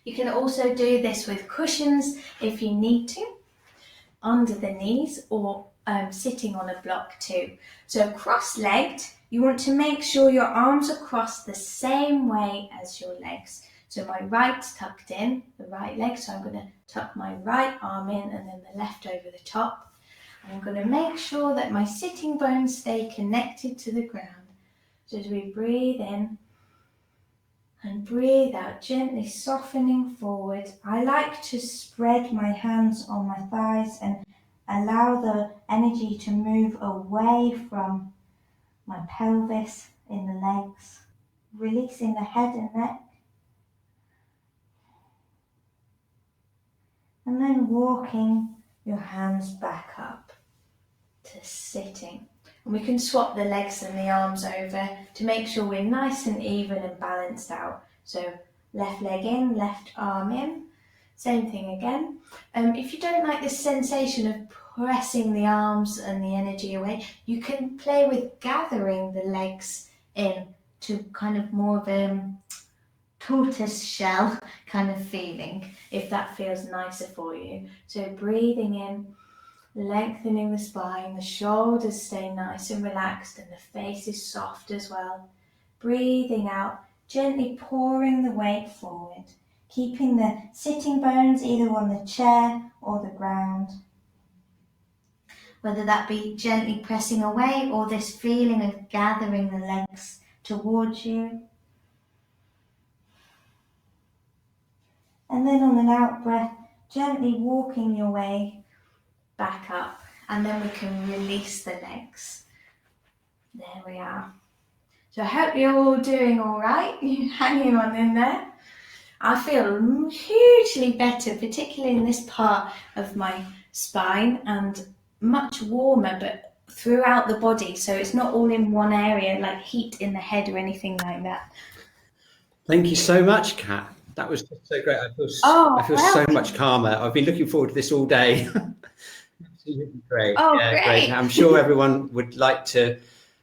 You can also do this with cushions if you need to, under the knees, or sitting on a block too. So cross-legged, you want to make sure your arms are crossed the same way as your legs. So my right's tucked in, the right leg, so I'm going to tuck my right arm in and then the left over the top. And I'm going to make sure that my sitting bones stay connected to the ground. So as we breathe in and breathe out, gently softening forward, I like to spread my hands on my thighs and allow the energy to move away from my pelvis in the legs, releasing the head and neck. And then walking your hands back up to sitting. And we can swap the legs and the arms over to make sure we're nice and even and balanced out. So left leg in, left arm in. Same thing again. If you don't like this sensation of pressing the arms and the energy away, you can play with gathering the legs in to kind of more of a tortoise shell kind of feeling, if that feels nicer for you. So breathing in, lengthening the spine, the shoulders stay nice and relaxed and the face is soft as well. Breathing out, gently pouring the weight forward, keeping the sitting bones either on the chair or the ground. Whether that be gently pressing away or this feeling of gathering the legs towards you. And then on an out breath, gently walking your way back up. And then we can release the legs. There we are. So I hope you're all doing all right. You're hanging on in there. I feel hugely better, particularly in this part of my spine, and much warmer, but throughout the body. So it's not all in one area, like heat in the head or anything like that. Thank you so much, Kat. That was just so great. I feel so much calmer. I've been looking forward to this all day. Absolutely great. Oh, yeah, great. I'm sure everyone would like to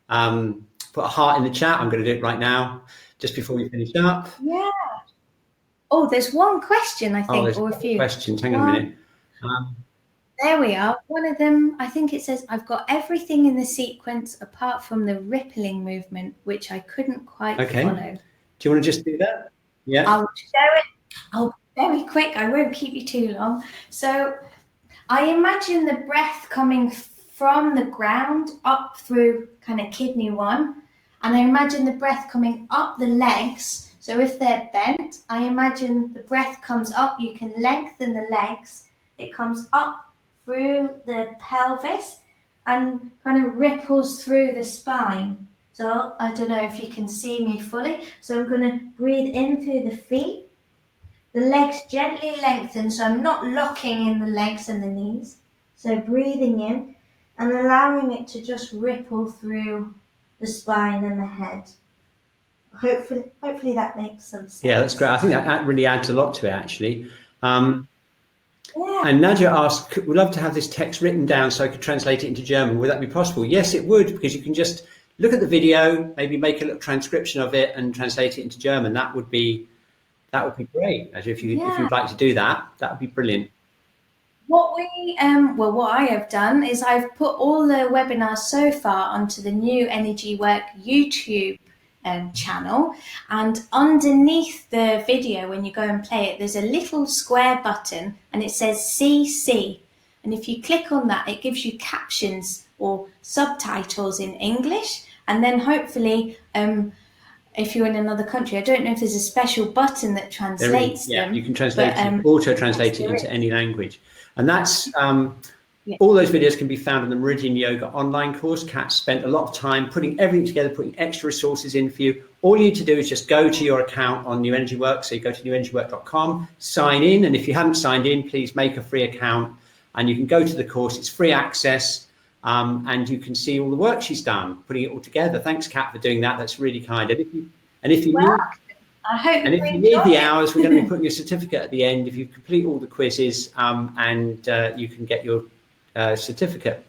put a heart in the chat. I'm going to do it right now, just before we finish up. Yeah. Oh, there's one question, I think, or a few. Questions. Hang on a minute. There we are. One of them, I think it says, I've got everything in the sequence apart from the rippling movement, which I couldn't quite follow. Do you want to just do that? Yeah. I'll show it. Oh, very quick. I won't keep you too long. So I imagine the breath coming from the ground up through kind of kidney 1. And I imagine the breath coming up the legs. So if they're bent, I imagine the breath comes up. You can lengthen the legs. It comes up through the pelvis and kind of ripples through the spine. So I don't know if you can see me fully. So I'm going to breathe in through the feet. The legs gently lengthen, so I'm not locking in the legs and the knees. So breathing in and allowing it to just ripple through the spine and the head. Hopefully that makes some sense. Yeah, that's great. I think that really adds a lot to it, actually. Yeah. And Nadia asked, we'd love to have this text written down so I could translate it into German. Would that be possible? Yes, it would, because you can just look at the video, maybe make a little transcription of it and translate it into German. That would be great. If you'd like to do that, that would be brilliant. What I have done is I've put all the webinars so far onto the new Energy Work YouTube channel, and underneath the video, when you go and play it, there's a little square button and it says CC, and if you click on that, it gives you captions or subtitles in English, and then hopefully if you're in another country, I don't know if there's a special button that translates them. You can translate auto-translate it into any language. And that's all those videos can be found in the Meridian Yoga online course. Kat spent a lot of time putting everything together, putting extra resources in for you. All you need to do is just go to your account on New Energy Work. So you go to newenergywork.com, sign in. And if you haven't signed in, please make a free account and you can go to the course. It's free access. And you can see all the work she's done, putting it all together. Thanks, Kat, for doing that. That's really kind. And if you need the hours, we're going to be putting your certificate at the end. If you complete all the quizzes, and you can get your certificate.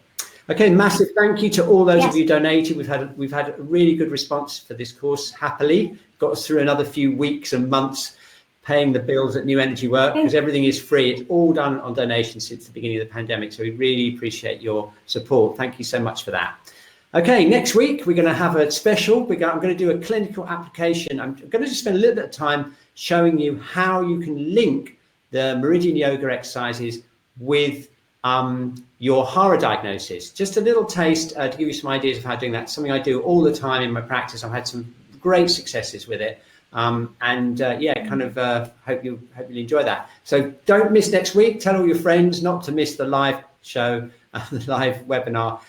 Okay, massive thank you to all those of you who donated. We've had a really good response for this course. Happily, got us through another few weeks and months paying the bills at New Energy Work, because everything is free. It's all done on donations since the beginning of the pandemic. So we really appreciate your support. Thank you so much for that. Okay, next week, we're going to have a special. I'm going to do a clinical application. I'm going to just spend a little bit of time showing you how you can link the Meridian Yoga exercises with your HARA diagnosis. Just a little taste to give you some ideas of how doing that. Something I do all the time in my practice. I've had some great successes with it. Hope you'll enjoy that. So don't miss next week. Tell all your friends not to miss the live show, the live webinar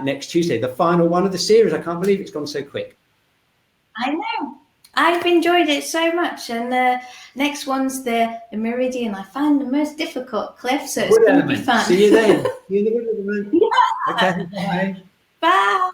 next Tuesday, the final one of the series. I can't believe it's gone so quick. I know. I've enjoyed it so much, and the next one's the Meridian. I found the most difficult, Cliff, so it's going to be fun. See you then. See you in the middle of the room. Yeah. Okay, bye. Bye.